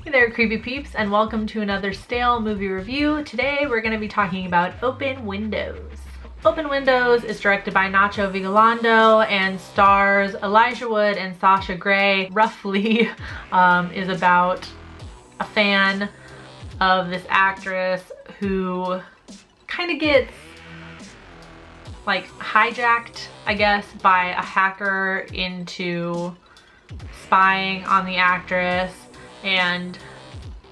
Hey there, creepy peeps, and welcome to another stale movie review. Today we're going to be talking about Open Windows. Open Windows is directed by Nacho Vigalondo and stars Elijah Wood and Sasha Grey. Roughly is about a fan of this actress who kind of gets like hijacked, I guess, by a hacker into spying on the actress and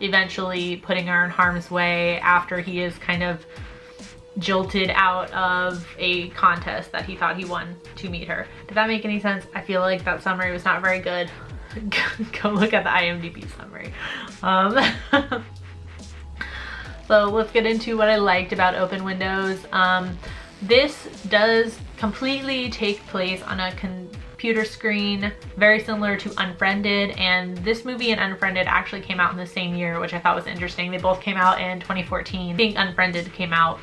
eventually putting her in harm's way after he is kind of jilted out of a contest that he thought he won to meet her. Did that make any sense? I feel like that summary was not very good. Go look at the IMDb summary. So let's get into what I liked about Open Windows. This does completely take place on a computer screen, very similar to Unfriended, and this movie and Unfriended actually came out in the same year, which I thought was interesting. They both came out in 2014. I think Unfriended came out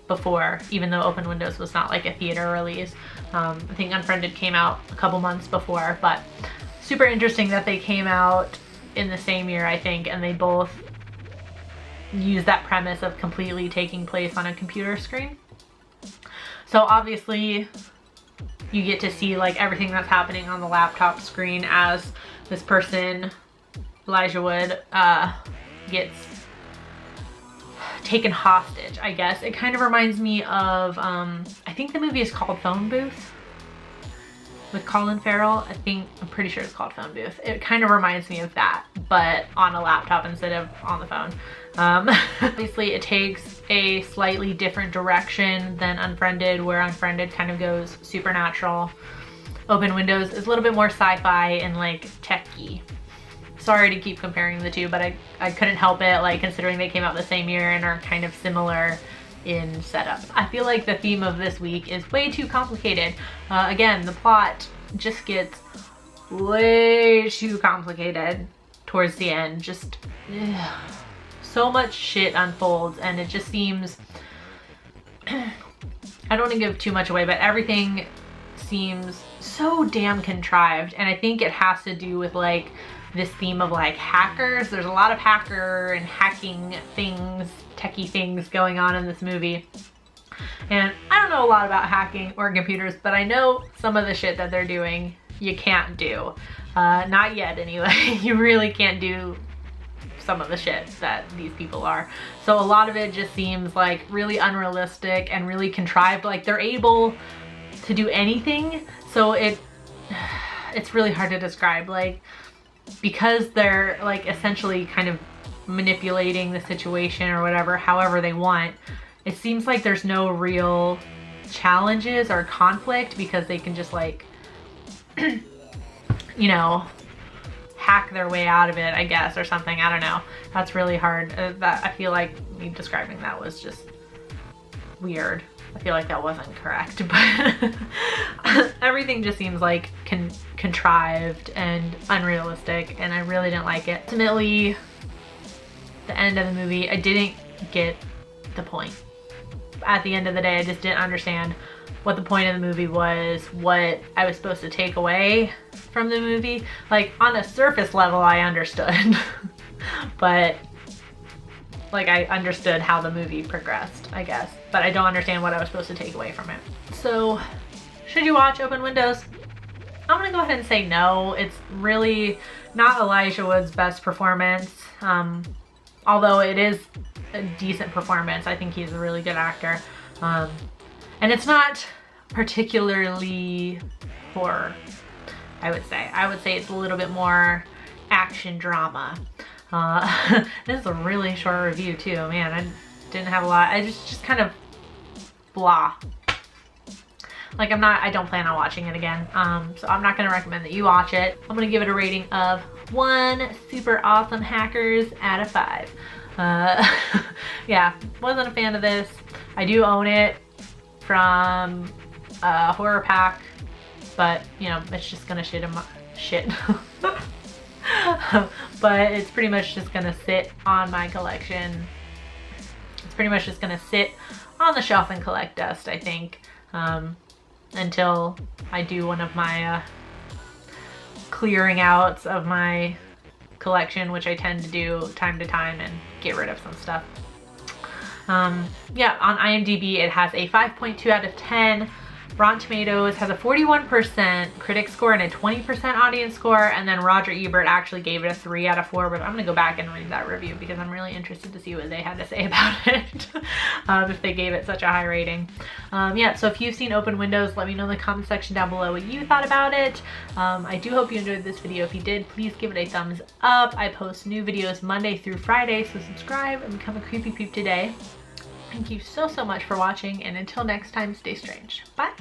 before, even though Open Windows was not like a theater release. I think Unfriended came out a couple months before, but super interesting that they came out in the same year, I think, and they both use that premise of completely taking place on a computer screen. So obviously you get to see like everything that's happening on the laptop screen as this person, Elijah Wood, gets taken hostage, I guess. It kind of reminds me of, I think the movie is called Phone Booth with Colin Farrell. I'm pretty sure it's called Phone Booth. It kind of reminds me of that, but on a laptop instead of on the phone. Obviously it takes a slightly different direction than Unfriended, where Unfriended kind of goes supernatural. Open Windows is a little bit more sci-fi and like techy. Sorry to keep comparing the two, but I couldn't help it, like considering they came out the same year and are kind of similar in setup. I feel like the theme of this week is way too complicated. Again, the plot just gets way too complicated towards the end. Just so much shit unfolds, and it just seems, I don't want to give too much away, but everything seems so damn contrived, and I think it has to do with like this theme of like hackers. There's a lot of hacker and hacking things, techie things going on in this movie. And I don't know a lot about hacking or computers, but I know some of the shit that they're doing you can't do. Not yet anyway. You really can't do some of the shit that these people are. So a lot of it just seems like really unrealistic and really contrived. Like they're able to do anything. So it's really hard to describe. Like, because they're like essentially kind of manipulating the situation or whatever, however they want, it seems like there's no real challenges or conflict because they can just like, you know, hack their way out of it, I guess, or something. I don't know. That's really hard. That I feel like me describing that was just weird. I feel like that wasn't correct, but everything just seems like contrived and unrealistic, and I really didn't like it. Ultimately, the end of the movie, I didn't get the point. At the end of the day, I just didn't understand what the point of the movie was, what I was supposed to take away from the movie. Like, on a surface level, I understood, but like I understood how the movie progressed, I guess, but I don't understand what I was supposed to take away from it. So, should you watch Open Windows? I'm gonna go ahead and say no. It's really not Elijah Wood's best performance, although it is a decent performance. I think he's a really good actor. And it's not particularly horror, I would say. I would say it's a little bit more action drama. This is a really short review too, man. I didn't have a lot. I just kind of blah. Like I don't plan on watching it again. So I'm not gonna recommend that you watch it. I'm gonna give it a rating of 1 super awesome hackers out of 5. Yeah, wasn't a fan of this. I do own it from Horror Pack, but you know, it's just gonna shit. But it's pretty much just gonna sit on my collection. It's pretty much just gonna sit on the shelf and collect dust, I think, until I do one of my clearing outs of my collection, which I tend to do time to time and get rid of some stuff. Yeah, on IMDb it has a 5.2 out of 10. Rotten Tomatoes has a 41% critic score and a 20% audience score, and then Roger Ebert actually gave it a 3 out of 4, but I'm gonna go back and read that review because I'm really interested to see what they had to say about it, if they gave it such a high rating. Yeah, so if you've seen Open Windows, let me know in the comment section down below what you thought about it. I do hope you enjoyed this video. If you did, please give it a thumbs up. I post new videos Monday through Friday, so subscribe and become a creepy peep today. Thank you so much for watching, and until next time, stay strange. Bye!